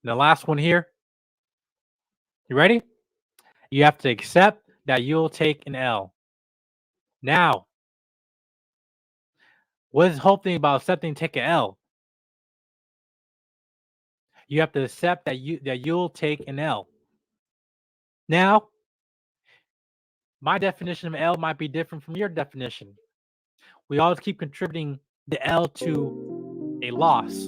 And the last one here, you ready? You have to accept that you'll take an L. Now, what is the whole thing about accepting take an L? You have to accept that you'll take an L. Now, my definition of L might be different from your definition. We always keep contributing the L to a loss.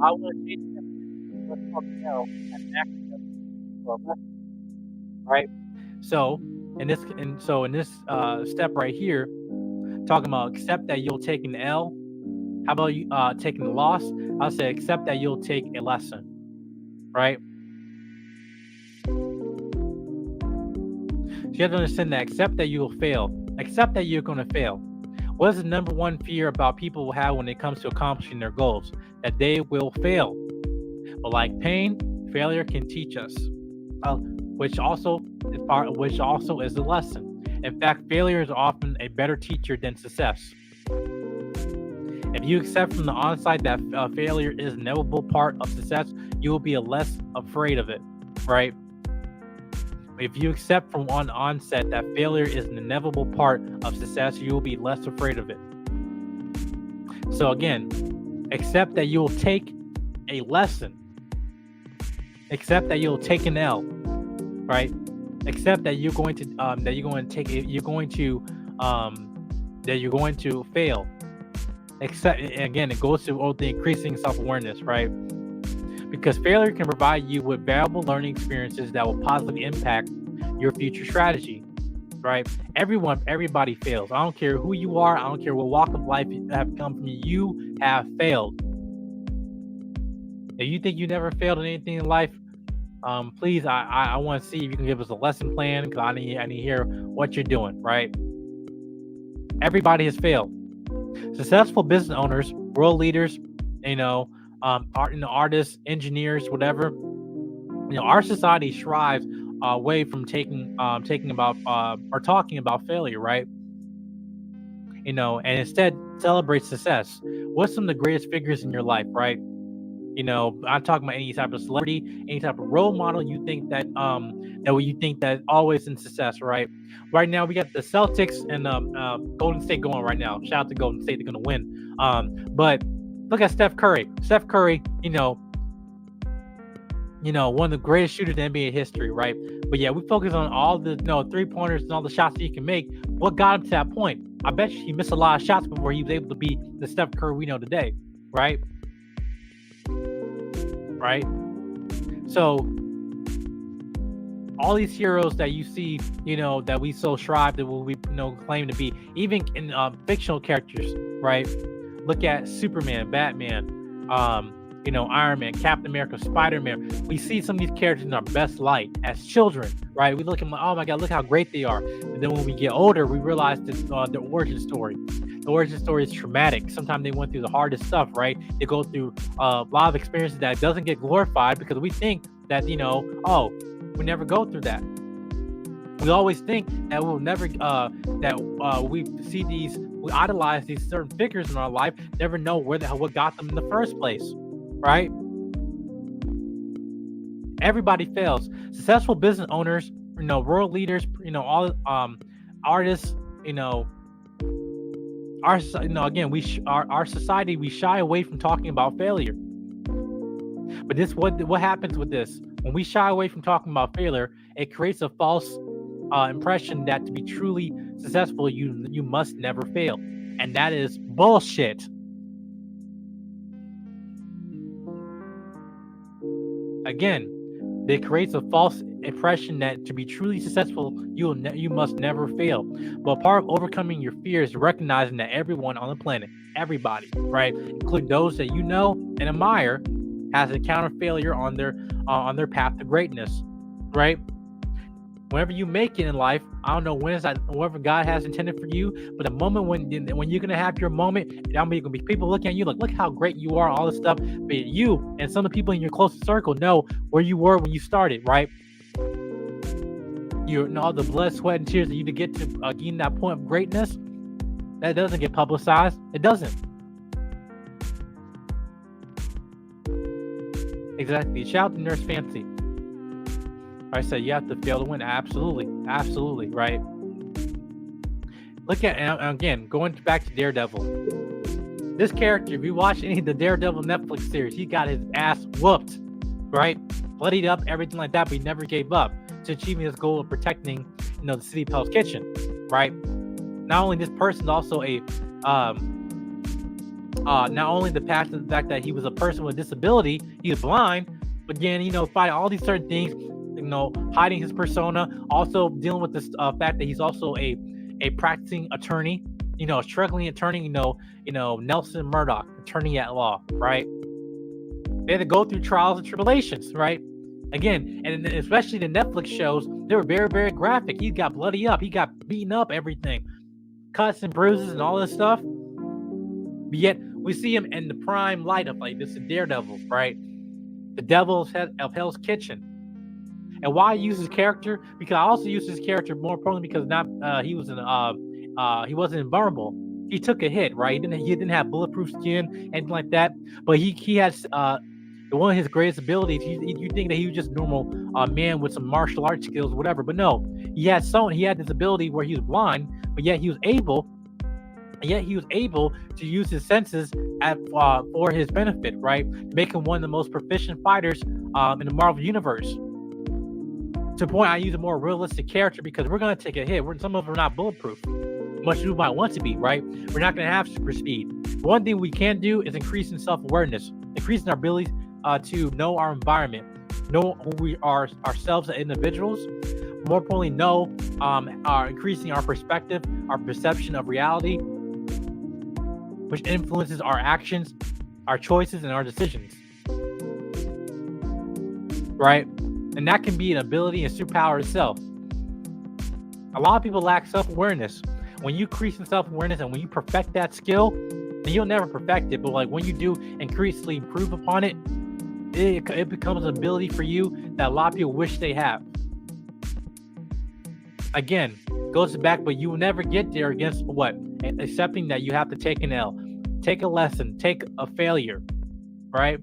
I want to change the definition of what's called an L as an acronym for a lesson, right? So in this step right here, talking about accept that you'll take an L. How about you taking the loss? I'll say accept that you'll take a lesson, right? So you have to understand that accept that you will fail. Accept that you're going to fail. What is the number one fear about people will have when it comes to accomplishing their goals? That they will fail. But like pain, failure can teach us, which also is a lesson. In fact, failure is often a better teacher than success. If you accept from the onset that failure is an inevitable part of success, you will be less afraid of it, right? If you accept from on onset that failure is an inevitable part of success, you will be less afraid of it. So again, accept that you will take a lesson. Accept that you'll take an L, right? Accept that you're going to fail. Except again, it goes to the increasing self-awareness, right? Because failure can provide you with valuable learning experiences that will positively impact your future strategy, right? Everybody fails. I don't care who you are. I don't care what walk of life you have come from. You have failed. If you think you never failed in anything in life, please, I want to see if you can give us a lesson plan because I need to hear what you're doing, right? Everybody has failed. Successful business owners, world leaders, artists, engineers, whatever. Our society strives away from talking about failure, right? And instead celebrates success. What's some of the greatest figures in your life, right? I'm talking about any type of celebrity, any type of role model you think that always in success, right? Right now we got the Celtics and Golden State going right now. Shout out to Golden State, they're gonna win. But look at Steph Curry. Steph Curry, one of the greatest shooters in NBA history, right? But yeah, we focus on all the 3-pointers and all the shots that he can make. What got him to that point? I bet you he missed a lot of shots before he was able to be the Steph Curry we know today, right? Right? So all these heroes that you see, that we so strive that we claim to be, even in fictional characters, right? Look at Superman, Batman, Iron Man, Captain America, Spider-Man. We see some of these characters in our best light as children, right? We look at them like, oh my God, look how great they are. And then when we get older, we realize that the origin story. The origin story is traumatic. Sometimes they went through the hardest stuff, right? They go through a lot of experiences that doesn't get glorified because we think that, we never go through that. We always think that we'll never, we idolize these certain figures in our life, never know what got them in the first place, right? Everybody fails. Successful business owners, world leaders, all artists, our society, we shy away from talking about failure. But what happens with this? When we shy away from talking about failure, it creates a false impression that to be truly successful, you must never fail, and that is bullshit. Again, it creates a false impression that to be truly successful, you must never fail. But part of overcoming your fears is recognizing that everyone on the planet, everybody, right, including those that you know and admire, has encountered failure on their path to greatness, right? Whenever you make it in life, I don't know whatever God has intended for you, but the moment when you're gonna have your moment, gonna be people looking at you like, look how great you are, all this stuff. But you and some of the people in your closest circle know where you were when you started, right? You know all the blood, sweat, and tears that you to get to getting that point of greatness. That doesn't get publicized. It doesn't. Exactly. Shout out to Nurse Fancy. I said you have to fail to win. Absolutely, absolutely, right. Look at, and again, going back to Daredevil. This character, if you watch any of the Daredevil Netflix series, he got his ass whooped, right? Bloodied up, everything like that, but he never gave up to achieving his goal of protecting, the city of Hell's Kitchen, right? Not only this person's also a, not only the fact that he was a person with a disability, he's blind, but again, fighting all these certain things, hiding his persona, also dealing with this fact that he's also a practicing attorney, a struggling attorney, Nelson Murdoch, attorney at law, right? They had to go through trials and tribulations, right? Again, and especially the Netflix shows, they were very, very graphic. He got bloody up, he got beaten up, everything, cuts and bruises and all this stuff. But yet we see him in the prime light of like this is Daredevil, right? The devil of Hell's Kitchen. And why I use his character? Because I also use his character more importantly because he wasn't invulnerable. He took a hit, right? He didn't have bulletproof skin, anything like that. But he has one of his greatest abilities. You think that he was just a normal man with some martial arts skills, whatever. But no, he had this ability where he was blind, but yet he was able to use his senses for his benefit, right? Make him one of the most proficient fighters in the Marvel universe. To the point, I use a more realistic character because we're going to take a hit. Some of them are not bulletproof, much as we might want to be, right? We're not going to have super speed. One thing we can do is increasing self-awareness, increasing our ability to know our environment, know who we are ourselves as individuals. More importantly, increasing our perspective, our perception of reality, which influences our actions, our choices, and our decisions, right? And that can be an ability and superpower itself. A lot of people lack self-awareness. When you increase in self-awareness and when you perfect that skill, and you'll never perfect it, but like when you do increasingly improve upon it, it becomes an ability for you that a lot of people wish they have. Again, goes back, but you will never get there against what? Accepting that you have to take an L, take a lesson, take a failure, right?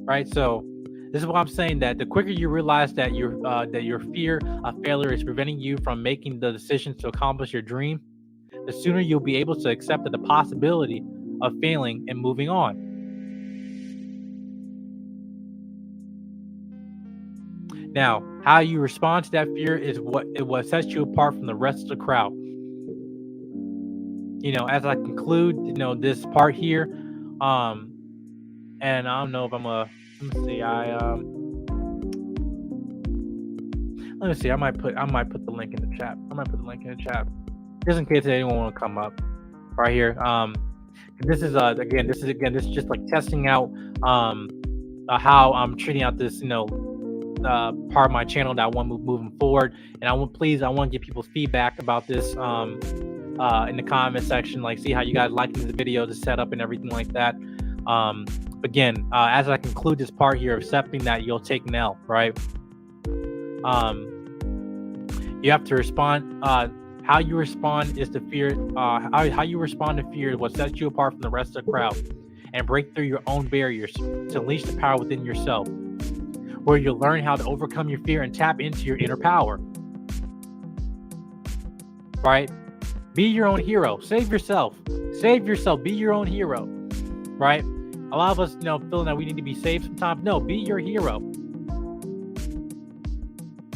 Right, so this is what I'm saying, that the quicker you realize that your fear of failure is preventing you from making the decisions to accomplish your dream, the sooner you'll be able to accept the possibility of failing and moving on. Now, how you respond to that fear is what sets you apart from the rest of the crowd. As I conclude, this part here, and I don't know if let me see. Let me see. I might put the link in the chat. Just in case anyone want to come up right here. This is just like testing out how I'm treating out this part of my channel that I want moving forward, and I want to get people's feedback about this in the comment section, like see how you guys liking the video, the setup, and everything like that. Again, as I conclude this part here, accepting that you'll take an L, right? You have to respond. How you respond is to fear. How you respond to fear is what sets you apart from the rest of the crowd, and break through your own barriers to unleash the power within yourself, where you'll learn how to overcome your fear and tap into your inner power. Right? Be your own hero. Save yourself. Be your own hero. Right? A lot of us, feeling that we need to be saved sometimes. No, be your hero.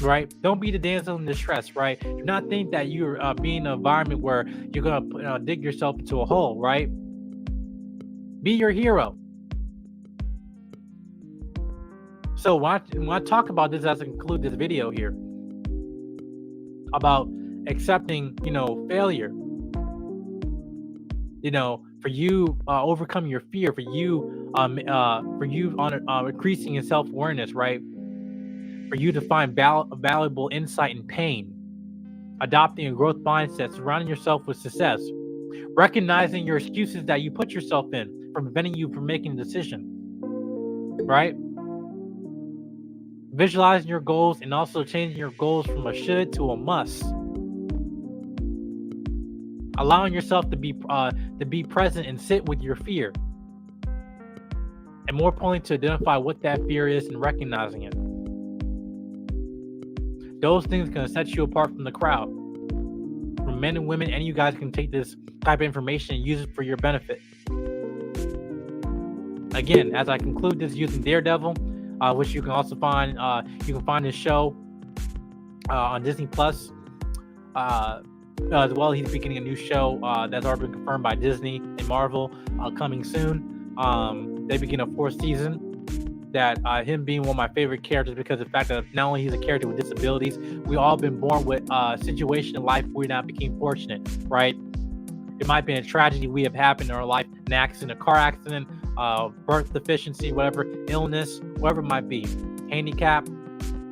Right? Don't be the damsel in distress, right? Do not think that you're being in an environment where you're going to dig yourself into a hole, right? Be your hero. So when I talk about this as I conclude this video here, about accepting, failure, for you overcoming your fear, for you on increasing in self-awareness, right? For you to find valuable insight in pain, adopting a growth mindset, surrounding yourself with success, recognizing your excuses that you put yourself in from preventing you from making a decision, right? Visualizing your goals and also changing your goals from a should to a must. allowing yourself to be present and sit with your fear, and more importantly, to identify what that fear is and recognizing it. Those things can set you apart from the crowd, from men and women, and you guys can take this type of information and use it for your benefit. Again, as I conclude this, using Daredevil, which you can also find, this show on Disney Plus. As well, he's beginning a new show that's already been confirmed by Disney and Marvel, coming soon. They begin a 4th season. That him being one of my favorite characters because of the fact that not only he's a character with disabilities, we all been born with a situation in life where we not became fortunate, right? It might be a tragedy we have happened in our life, an accident, a car accident, birth deficiency, whatever, illness, whatever it might be, handicap.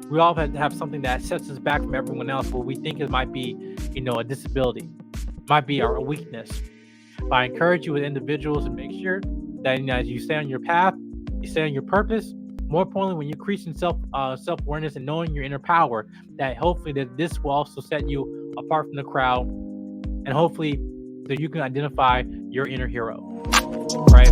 We all have something that sets us back from everyone else, what we think it might be, a disability, might be our weakness. But I encourage you with individuals to make sure that as you stay on your path, you stay on your purpose. More importantly, when you increase in self-awareness and knowing your inner power, that hopefully that this will also set you apart from the crowd, and hopefully that you can identify your inner hero, right?